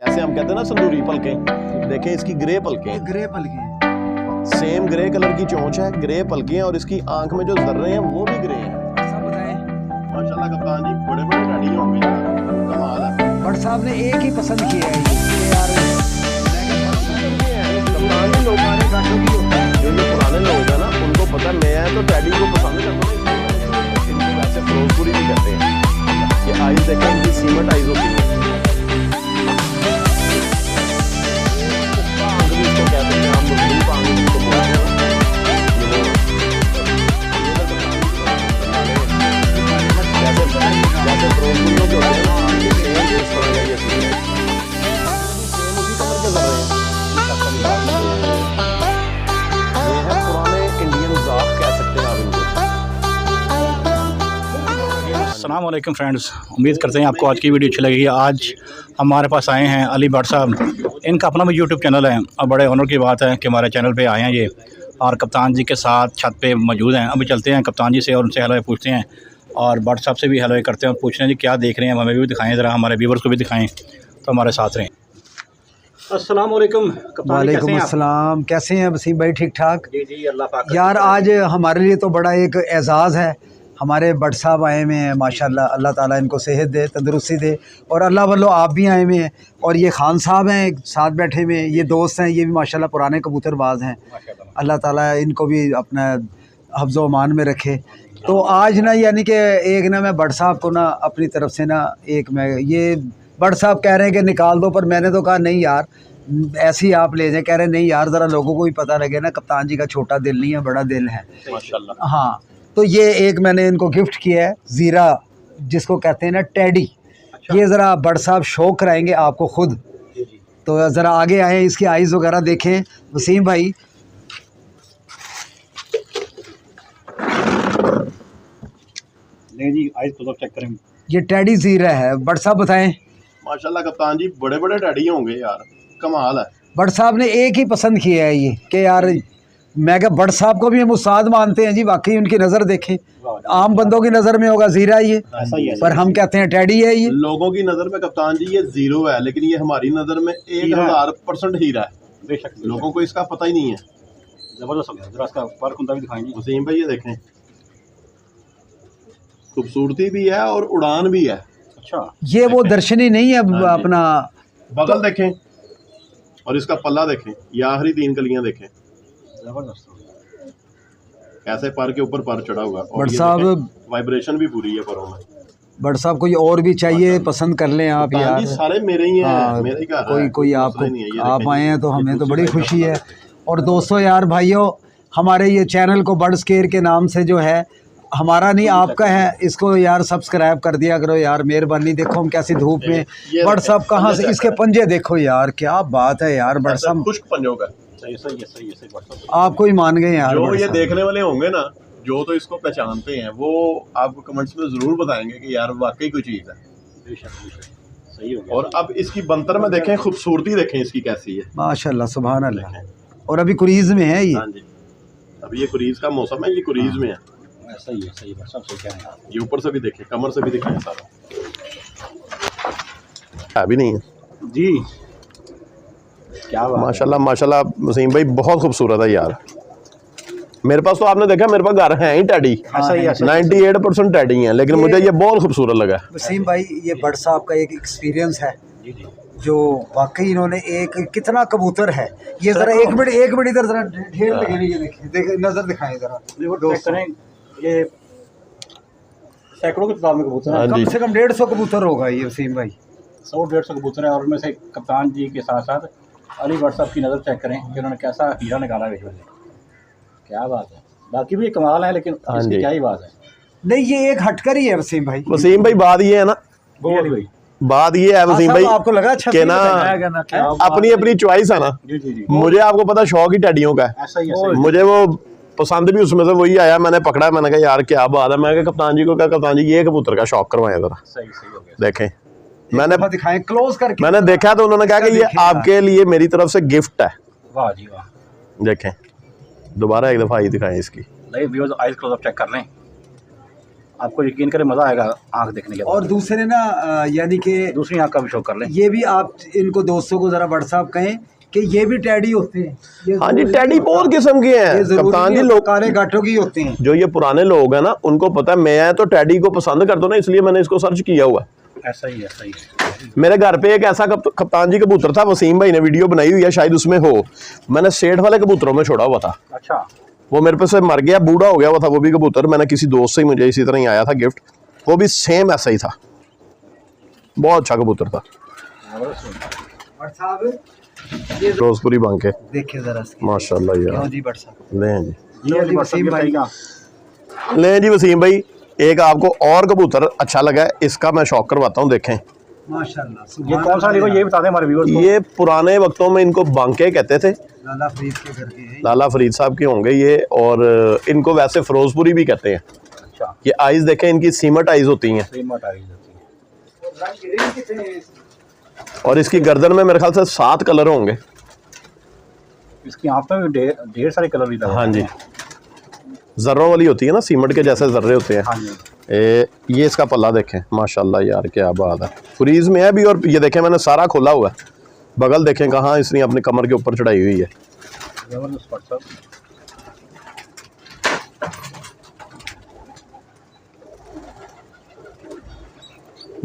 जैसे हम कहते हैं ना संदूरी पलके, देखें इसकी ग्रे पलके, ग्रे पलके सेम ग्रे कलर की चोंच है, ग्रे पलके हैं और इसकी आंख में जो जर्रे हैं वो भी ग्रे हैं। सब बताएं। माशाल्लाह कप्तान जी बड़े बड़े डैडी होंगे, कमाल है। भट्ट साहब ने एक ही पसंद किया है ये यार, कप्तान जी लोग जो पुराने लोग हैं ना उनको पता, मैं तो डैडी को पसंद करता हूँ, इनको वैसे फिरोजपुरी भी कहते हैं। ये आइज देखें, इनकी सीमेंट आइज होती है। अस्सलाम वालेकुम फ्रेंड्स, उम्मीद करते हैं आपको आज की वीडियो अच्छी लगेगी। आज हमारे पास आए हैं अली भट्ट साहब, इनका अपना भी यूट्यूब चैनल है और बड़े ऑनर की बात है कि हमारे चैनल पे आए हैं ये, और कप्तान जी के साथ छत पे मौजूद हैं। अभी चलते हैं कप्तान जी से और उनसे हेलो पूछते हैं और भट्ट साहब से भी हेलो करते हैं और पूछते हैं जी क्या देख रहे हैं, हमें भी दिखाएँ ज़रा, हमारे व्यूवर्स को भी दिखाएँ, तो हमारे साथ रहें। अस्सलाम वालेकुम कप्तान, वालेकुम अस्सलाम, कैसे हैं वसीम भाई? ठीक ठाक जी जी, अल्लाह पाक। यार आज हमारे लिए तो बड़ा एक एजाज़ है, हमारे भट्ट साहब आए हुए हैं माशाल्लाह, अल्लाह ताला इनको सेहत दे, तंदुरुस्ती दे, और अल्लाह वल्लो आप भी आए हुए हैं, और ये खान साहब हैं साथ बैठे हुए, ये दोस्त हैं, ये भी माशाल्लाह पुराने कबूतरबाज हैं, अल्लाह ताला इनको भी अपना हफ्ज़ व अमान में रखे। तो आज ना यानी कि एक ना मैं भट्ट साहब को ना अपनी तरफ से ना एक मैं ये भट्ट साहब कह रहे हैं कि निकाल दो, पर मैंने तो कहा नहीं यार ऐसे ही आप ले जाएं। कह रहे नहीं यार ज़रा लोगों को भी पता लगे ना, कप्तान जी का छोटा दिल नहीं है, बड़ा दिल है माशाल्लाह। हाँ, तो ये एक मैंने इनको गिफ्ट किया है, ज़ीरा जिसको कहते हैं ना टेडी। अच्छा। ये ज़रा भट्ट साहब शौक कराएंगे आपको खुद, तो ज़रा आगे आए, इसकी आइज़ वगैरह देखें वसीम भाई। नहीं जी, आइज को चेक करें। ये टेडी ज़ीरा है, भट्ट साहब बताएं। माशाल्लाह कप्तान जी बड़े बड़े डैडी होंगे यार, कमाल है। भट्ट साहब ने एक ही पसंद किया है ये कि यार, मैं क्या भट्ट साहब को भी हम उस्ताद मानते हैं जी, वाकई उनकी नज़र देखें, आम बंदों की नज़र में होगा ज़ीरा ये, पर हम कहते हैं टेडी है ये। लोगों की नज़र में कप्तान जी ये जीरो है, लेकिन ये हमारी नज़र में 1000% हीरा है। बेशक, लोगों को इसका पता ही नहीं है। ज़बरदस्त हो गया, जरा इसका पर कुंदा भी दिखाएंगे। वसीम भाई ये देखें, खूबसूरती भी है और उड़ान भी है। अच्छा, ये वो दर्शनी नहीं है अपना, बगल देखें और इसका पल्ला देखें, ये आखिरी 3 कलियां देखें, ज़बरदस्त। कैसे पर के ऊपर पर चढ़ा हुआ, और भट्ट ये साहब देखें, वाइब्रेशन भी पूरी है परों में। भट्ट साहब कोई और भी चाहिए पसंद कर लें आप कप्तान यार। जी सारे मेरे ही हैं, हाँ, मेरे ही घर कोई है, कोई मसला ही नहीं है। ये आप देखें आए हैं तो ये हमें तो बड़ी दूसरी खुशी है। साइड और दोस्तों यार भाइयों, हमारे ये चैनल को बर्ड्स केयर के नाम से जो है, हमारा नहीं आपका है, इसको यार सब्सक्राइब कर दिया करो यार, मेहरबानी। देखो हम कैसी धूप में, ये भट्ट साहब कहाँ से, पंजे इसके पंजे देखो यार, क्या बात है यार भट्ट साहब, खुश्क पंजों का। सही सही है, सही है, सही बात। आपको ही मान गए यार जो भट्ट ये साहब। देखने वाले होंगे ना, जो तो इसको पहचानते हैं, वो आपको कमेंट्स में जरूर बताएंगे कि यार वाकई कोई चीज़ है। बेशक बेशक, सही हो गया। और अब इसकी बनतर में देखें, खूबसूरती देखें इसकी कैसी है माशाल्लाह सुभान अल्लाह। और अभी कुरीज में है ये। हाँ जी, अभी ये कुरीज का मौसम है, ये कुरीज में है। सही है, सही है, सब सही कह रहे हैं। ये ऊपर से भी देखें, कमर से भी दिखाएं, सारा अभी नहीं है जी, क्या बात है। माशाल्लाह माशाल्लाह। वसीम भाई बहुत खूबसूरत है यार। मेरे पास तो आपने देखा, मेरे पास घर है ही टैडी, ऐसा ही है, 98% टैडी हैं, लेकिन मुझे ये बहुत खूबसूरत लगा। वसीम भाई ये भट्ट साहब का एक एक्सपीरियंस है जी जी, जो वाकई इन्होंने एक कितना कबूतर है ये, जरा एक मिनट इधर जरा ढेर लगे हुए, ये देखिए नजर दिखाएं जरा दोस्तों, ये सैकड़ों की तादाद में कबूतर हैं। कम से कम 150 कबूतर होगा ये वसीम भाई, 100-150 कबूतर है, और उनमें से कप्तान जी के साथ साथ अली भट्ट साहब की नज़र चेक करें कि उन्होंने कैसा हीरा निकाला है। क्या बात है, बाकी भी कमाल है, लेकिन इसकी क्या ही बात है। नहीं ये एक हटकर ही है वसीम भाई। वसीम भाई बात ये है ना, वो अली भाई, बात ये है वसीम भाई, आपको लगा अच्छा कि ना अपनी अपनी चॉइस है ना। जी जी जी, मुझे आपको पता शौक ही टैडियों का है, ऐसा ही है। मुझे वो पसंद भी उसमें से वही आया, मैंने पकड़ा, मैंने कहा यार क्या बात है। मैं कहा कप्तान जी को कहा, कप्तान जी ये कबूतर का शौक करवाएं जरा। सही सही हो गया। देखें, मैंने दिखाएं क्लोज करके, मैंने देखा तो उन्होंने कहा कि ये आपके लिए मेरी तरफ से गिफ्ट है। वाह जी वाह। देखें, दोबारा एक दफ़ा ये दिखाएं इसकी। नहीं viewers, eyes close up check कर लें। आपको यकीन करे मज़ा आएगा आँख देखने के बाद। और दूसरे ना यानी कि दूसरी आँख का भी शो कर लें। ये भी आप इनको दोस्तों को ज़रा बट साहब कहें कि ये भी टैडी होते हैं। ये हाँ जी, टैडी बहुत किस्म के हैं कप्तान जी। लोग काले गाठों की होते हैं। जो ये पुराने लोग हैं ना, उनको पता है मैं तो टैडी को पसंद करता हूँ ना, इसलिए मैंने इसको सर्च किया हुआ। ऐसा ही है। मेरे घर पे एक ऐसा कप्तान जी कबूतर था, वसीम भाई ने वीडियो बनाई हुई है, शायद उसमें हो। मैंने सेठ वाले कबूतरों में छोड़ा हुआ था। अच्छा। वो मेरे पे से मर गया, बूढ़ा हो गया हुआ था वो भी कबूतर। मैंने किसी दोस्त से ही मुझे इसी तरह ही आया था गिफ्ट, वो भी सेम ऐसा ही था। बहुत अच्छा कबूतर था। बट साहब ये रोजपुरी बांके देखिए जरा माशाल्लाह यार। जी बट साहब लें जी, ये जी वसीम भाई का। लें जी वसीम भाई, एक आपको और कबूतर अच्छा लगा है, इसका मैं शौक करवाता हूँ, देखें माशाल्लाह। ये कौन सा लिखो ये बता दें हमारे व्यूअर्स को। ये पुराने वक्तों में इनको बांके कहते थे, लाला फरीद के घर के हैं। लाला फरीद साहब के होंगे ये। और इनको वैसे फिरोजपुरी भी कहते हैं। अच्छा। ये आइज देखें, इनकी सीमट आइज होती हैं। सीमट आइज होती है। और इसकी गर्दन में मेरे ख्याल से 7 कलर होंगे। इसकी आँख में भी ढेर सारे कलर भी लगे। हाँ जी, जर्रों वाली होती है ना, सीमट के जैसे जर्रे होते हैं। हाँ जी। ये इसका पल्ला देखें माशाल्लाह यार, क्या बात है। फ्रीज में है भी, और ये देखें मैंने सारा खोला हुआ है। बगल देखें कहाँ इसने अपनी कमर के ऊपर चढ़ाई हुई है। जबरदस्त बट साहब।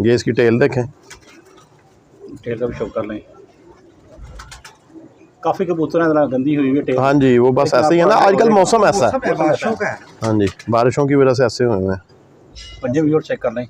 ये इसकी टेल देखें, टेल का भी शो कर लें। काफ़ी कबूतर हैं, जरा गंदी हुई है टेल। हाँ जी, वो बस ऐसे ही है ना, आजकल मौसम ऐसा है। बारिशों का है। हाँ जी, बारिशों की वजह से ऐसे हुए हैं। पंजे भी और चेक कर लें।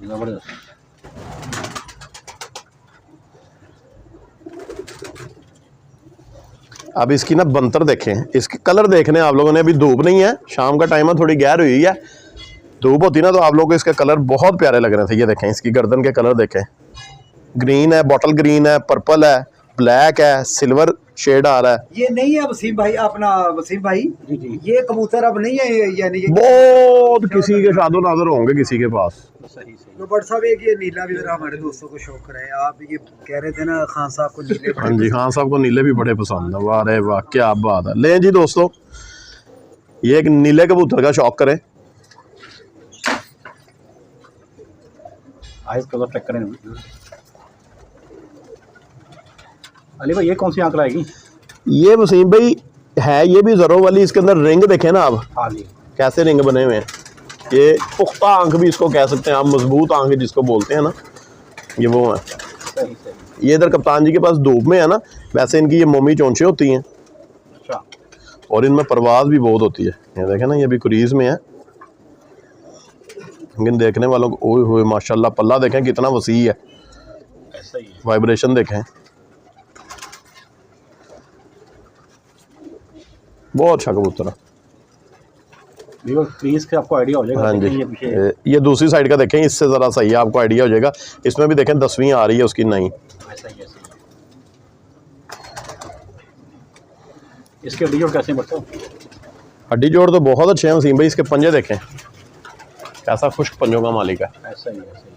जबरदस्त। अब इसकी ना बंतर देखें, इसके कलर देखने आप लोगों ने। अभी धूप नहीं है, शाम का टाइम है, थोड़ी गैर हुई है। धूप होती ना तो आप लोगों को इसके कलर बहुत प्यारे लग रहे थे। ये देखें, इसकी गर्दन के कलर देखें, ग्रीन है, बॉटल ग्रीन है, पर्पल है, ब्लैक है, सिल्वर शेड आ रहा है। ये नहीं है वसीम भाई, अपना वसीम भाई जी जी। ये कबूतर अब नहीं है, यानी कि बहुत किसी के शादो नादर होंगे किसी के पास। सही सही। तो बट साहब एक ये नीला भी जरा हमारे दोस्तों को शौक कराए। आप ये कह रहे थे ना खान साहब को नीले हाँ जी, खान साहब को नीले भी बड़े पसंद है। वाह रे वाह, क्या बात है। लें जी दोस्तों, ये एक नीले कबूतर का शौक करें। आइस कलर चेक करें। अली भाई ये कौन सी आंख लाएगी? ये वसीम भाई है, ये भी जरो वाली। इसके अंदर रिंग देखें ना आप, हाँ जी। कैसे रिंग बने हुए हैं। ये पुख्ता आंख भी इसको कह सकते हैं आप, मजबूत आंख जिसको बोलते हैं ना, ये वो है। सही सही। ये इधर कप्तान जी के पास धूप में है ना, वैसे इनकी ये मोमी चोंचे होती हैं। अच्छा। और इनमें परवाज भी बहुत होती है। ये देखें ना, ये भी क्रीज में है। लेकिन देखने वालों को ओए होए माशाल्लाह, पल्ला देखें कितना वसी है। ऐसा ही है। वाइब्रेशन देखें, बहुत अच्छा कबूतर है। प्लीज के आपको आइडिया हो जाएगा। हाँ जी, ये पीछे ये दूसरी साइड का देखें, इससे ज़रा सही है, आपको आइडिया हो जाएगा। इसमें भी देखें 10वीं आ रही है उसकी नई। ऐसा ही ऐसा ही। इसके हड्डी जोड़ कैसे बढ़ते हो? हड्डी जोड़ तो बहुत अच्छे हैं वसीम भाई। इसके पंजे देखें, कैसा खुश्क पंजों का मालिक है। ऐसा ही ऐसा ही।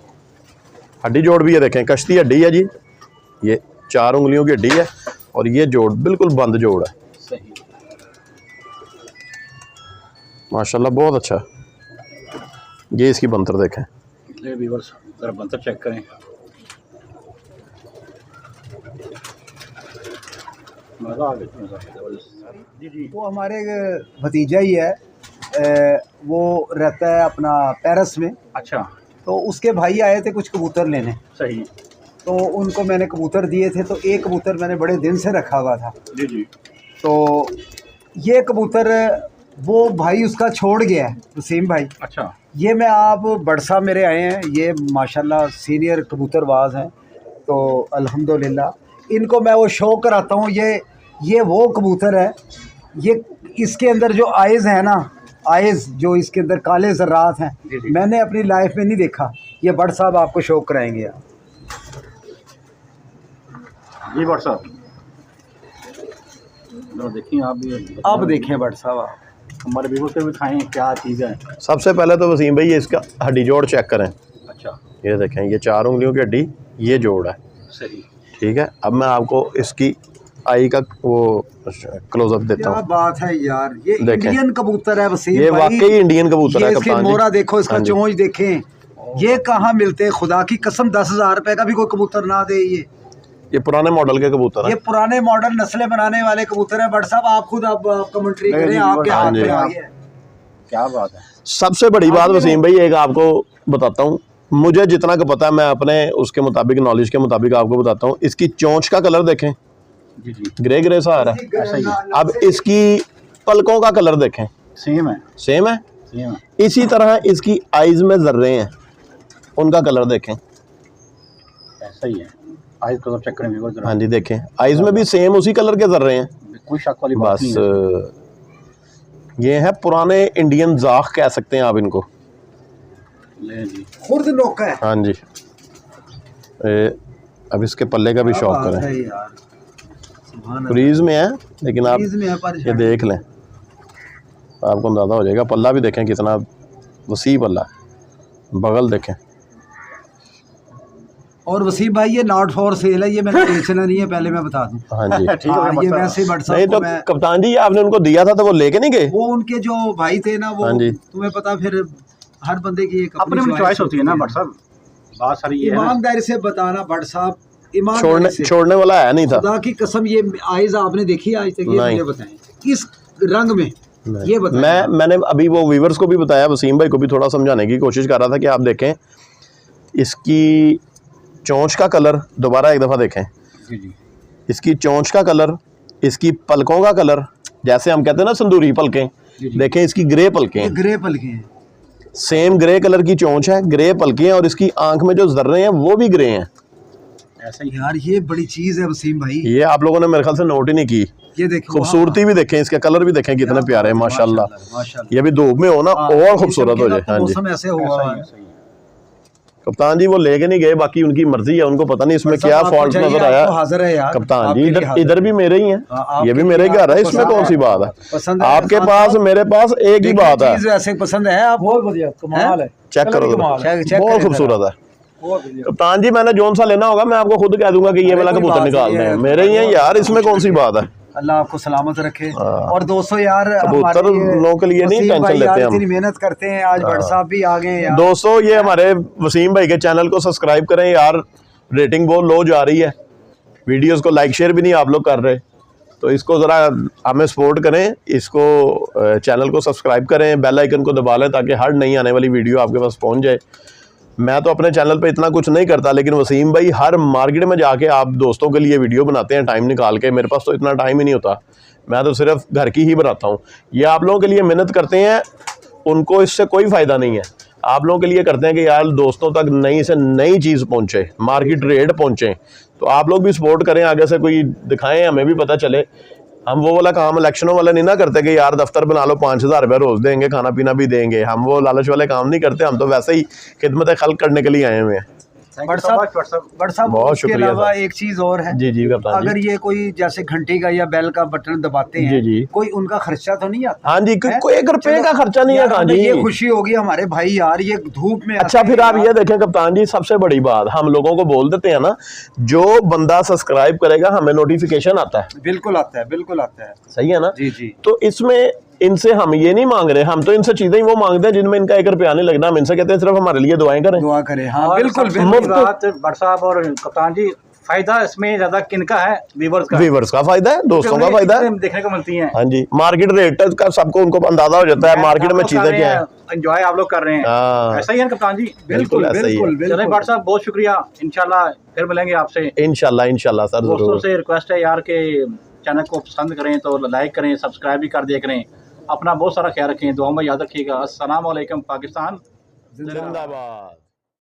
हड्डी जोड़ भी ये देखें, कश्ती हड्डी है जी। ये 4 उंगलियों की हड्डी है, और ये जोड़ बिल्कुल बंद जोड़ है। सही। माशाल्लाह बहुत अच्छा। ये इसकी बंतर देखें। ले व्यूअर्स जरा बंतर चेक करें। मज़ा आ गया, मज़ा आ गया, जबरदस्त। जी जी। वो हमारे भतीजा ही है, वो रहता है अपना पेरिस में। अच्छा। तो उसके भाई आए थे कुछ कबूतर लेने, सही। तो उनको मैंने कबूतर दिए थे। तो एक कबूतर मैंने बड़े दिन से रखा हुआ था। जी जी। तो ये कबूतर वो भाई उसका छोड़ गया है, वसीम भाई। अच्छा। ये मैं आप बट साहब मेरे आए हैं, ये माशाल्लाह सीनियर कबूतरबाज हैं। तो अल्हम्दुलिल्लाह इनको मैं वो शो कराता हूँ। ये वो कबूतर है, ये इसके अंदर जो आइज़ है ना, आइज़ जो इसके अंदर काले ज़र्रात हैं, मैंने अपनी लाइफ में नहीं देखा। ये बट साहब आपको शो कराएंगे आप। जी बट साहब देखिए, आप भी आप देखें बट साहब, आप हमारे व्यूअर्स को भी दिखाएं क्या चीज़ है। सबसे पहले तो वसीम भाई ये इसका हड्डी जोड़ चेक करें। अच्छा। ये देखें, ये 4 उंगलियों की हड्डी, ये जोड़ है। सही। ठीक है। अब मैं आपको इसकी आई का वो क्लोजअप देता क्या हूँ। बात है यार, ये देखें। इंडियन कबूतर है वसीम ये भाई। वाकई इंडियन कबूतर है ये इसकी कप्तान जी। मोरा देखो, इसका हाँ जी। चोंच देखें, ये कहाँ मिलते हैं, खुदा की कसम 10,000 रुपए का भी कोई कबूतर ना दे। ये पुराने मॉडल के कबूतर ये है। पुराने मॉडल नस्लें बनाने वाले कबूतर है। बट साहब आप खुद आप कमेंट्री करें, आपके हाँ हाथ जी। में आ गया है। क्या बात है। सबसे बड़ी बात वसीम भाई एक आपको बताता हूँ, मुझे जितना का पता है मैं अपने उसके मुताबिक नॉलेज के मुताबिक आपको बताता हूँ। इसकी चोंच का कलर देखें, जी जी ग्रे ग्रे सा आ रहा है। ऐसा ही है। अब इसकी पलकों का कलर देखें, सेम है, सेम है। सेम है। इसी तरह इसकी आइज में जर्रे हैं, उनका कलर देखें। ऐसा ही है। आइज को चेक करें व्यूअर्स जरा। हाँ जी देखें, आइज में भी सेम उसी कलर के जर्रे हैं। कोई शक वाली बात बस नहीं है। ये है पुराने इंडियन जाख कह सकते हैं आप इनको। ले जी। खुर्द नोका है। हाँ जी। अब इसके पल्ले का भी क्या शौक बात करें। है यार, सुभान अल्लाह। फ्रीज में है लेकिन आप फ्रीज में है पर ये देख लें, आपको अंदाज़ा हो जाएगा। पल्ला भी देखें कितना वसी पल्ला, बगल देखें। और वसीम भाई ये नॉट फॉर सेल है, ये मैंने बेचना नहीं है, पहले मैं बता दूं। हाँ जी। ठीक हो हाँ, गया ये मसला। वैसे ही बट नहीं साहब तो को मैं, कप्तान जी आपने उनको दिया था तो वो लेके नहीं गए। वो उनके जो भाई थे ना, वो हाँ जी। तुम्हें पता, फिर हर बंदे की एक अपनी अपनी चॉइस होती है ना बट साहब, बात सारी ये है ना। ईमानदारी से बताना भट साहब, छोड़ने ईमानदारी से। छोड़ने वाला है नहीं था। खुदा की कसम, ये आइज आपने देखी आज तक? ये नहीं। मुझे बताएं इस रंग में, ये बताएं। मैंने अभी वो व्यूवर्स को भी बताया, वसीम भाई को भी थोड़ा समझाने की कोशिश कर रहा था कि आप देखें इसकी चोंच का कलर, दोबारा एक दफ़ा देखें जी जी। इसकी चोंच का कलर, इसकी पलकों का कलर, जैसे हम कहते हैं ना संदूरी पलकें, देखें इसकी ग्रे पलकें ये हैं। ग्रे पलके हैं। सेम ग्रे कलर की चोंच है, ग्रे पलकें हैं, और इसकी आंख में जो जर्रे हैं वो भी ग्रे हैं। ऐसा ही यार ये बड़ी चीज है वसीम भाई, ये आप लोगों ने मेरे ख्याल से नोट ही नहीं की। ये देखो खूबसूरती भी देखें, इसके कलर भी देखें कितने प्यारे हैं माशाल्लाह। माशाल्लाह। ये भी धूप में हो ना हाँ, और ये खूबसूरत हो जाए। चमकीला हाँ जी। मौसम ऐसे हुआ है। ऐसा ही है। कप्तान जी वो लेके नहीं गए, बाकी उनकी मर्जी है, उनको पता नहीं इसमें बट क्या साहब, आपको फॉल्ट चाहिए, नजर आया। आपको हाजिर है यार, कप्तान आपके जी लिए इधर हाजिर इधर भी मेरे ही हाँ, हैं, आपके ये भी लिए मेरे घर है, आपको इसमें पसंद कौन सी है। बात है। पसंद है आपके साथ पास साथ। मेरे पास एक ही देखिए, बात है। चीज वैसे पसंद है आप? बहुत बढ़िया, कमाल है। चेक करो चेक बहुत करें खूबसूरत है। बहुत बढ़िया। कप्तान जी मैंने जोन सा लेना होगा मैं आपको खुद कह दूंगा कि ये अरे वाला कोई कबूतर बात निकाल नहीं है, दें, मेरे ही हैं यार, इसमें कौन सी बात है। अल्लाह आपको सलामत रखे। हाँ। और दोस्तों यार, कबूतर हमारे ये लोगों के लिए नहीं वसीम टेंशन भाई लेते यार हम। इतनी मेहनत करते हैं, आज भट्ट साहब भी आ गए हैं यार। दोस्तों ये हमारे वसीम भाई के चैनल को सब्सक्राइब करें यार, रेटिंग बहुत लो जा रही है, वीडियोस को लाइक शेयर भी नहीं आप लोग कर रहे, तो इसको ज़रा हमें सपोर्ट करें, इसको चैनल को सब्सक्राइब करें, बेल आइकन को दबा लें ताकि हर नई आने वाली वीडियो आपके पास पहुंच जाए। मैं तो अपने चैनल पे इतना कुछ नहीं करता, लेकिन वसीम भाई हर मार्केट में जाके आप दोस्तों के लिए वीडियो बनाते हैं टाइम निकाल के, मेरे पास तो इतना टाइम ही नहीं होता, मैं तो सिर्फ घर की ही बनाता हूँ। ये आप लोगों के लिए मेहनत करते हैं, उनको इससे कोई फ़ायदा नहीं है, आप लोगों के लिए करते हैं कि यार दोस्तों तक नई से नई चीज़ पहुँचे, मार्केट रेट पहुँचे, तो आप लोग भी सपोर्ट करें, आगे से कोई दिखाएं, हमें भी पता चले। हम वो वाला काम इलेक्शनों वाला नहीं ना करते कि यार दफ्तर बना लो 5,000 रुपये रोज़ देंगे, खाना पीना भी देंगे, हम वो लालच वाले काम नहीं करते, हम तो वैसे ही खिदमत खल्क करने के लिए आए हुए हैं। भट्ट साहब बहुत उसके शुक्रिया अलावा सर। एक चीज और है, जी जी कप्तान जी। अगर ये कोई जैसे घंटी का या बेल का बटन दबाते हैं, जी जी। कोई उनका खर्चा तो नहीं आता? हाँ जी, है? कोई 1 रुपये का खर्चा नहीं है यार, कहाँ हमें जी। ये खुशी होगी हमारे भाई यार, ये धूप में अच्छा आते फिर हैं आप यार। ये देखें कप्तान जी, सबसे बड़ी बात हम लोगों को बोल देते हैं ना, जो बंदा सब्सक्राइब करेगा हमें नोटिफिकेशन आता है, बिल्कुल आता है, बिल्कुल आता है। सही है ना। जी जी। तो इसमें इनसे हम ये नहीं मांग रहे, हम तो इनसे चीजें ही वो मांगते हैं जिनमें इनका 1 रुपया नहीं लगना, हम इनसे कहते हैं सिर्फ हमारे लिए दुआएं करें। दुआ करें, हाँ और बिल्कुल सबसे बिल्कुल। बड़ी बात भट्ट साहब और कप्तान जी, फायदा इसमें ज्यादा किनका है? व्यूअर्स का। व्यूअर्स का फायदा है, दोस्तों का फायदा है। देखने को मिलती है। हाँ जी, मार्केट रेट का सबको उनको अंदाजा हो जाता है मार्केट में चीजें क्या है। एंजॉय आप लोग कर रहे हैं, हाँ। ऐसा ही है कप्तान जी? बिल्कुल ऐसा ही है। बिल्कुल चले भट्ट साहब, बहुत शुक्रिया, इंशाल्लाह फिर मिलेंगे आपसे। इंशाल्लाह सर दोस्तों जरूर। से रिक्वेस्ट है यार कि चैनल को पसंद करें तो लाइक करें, सब्सक्राइब भी कर दिया करें, अपना बहुत सारा ख्याल रखें, दुआ में याद रखिएगा। अस्सलाम वालेकुम पाकिस्तान जिंदाबाद।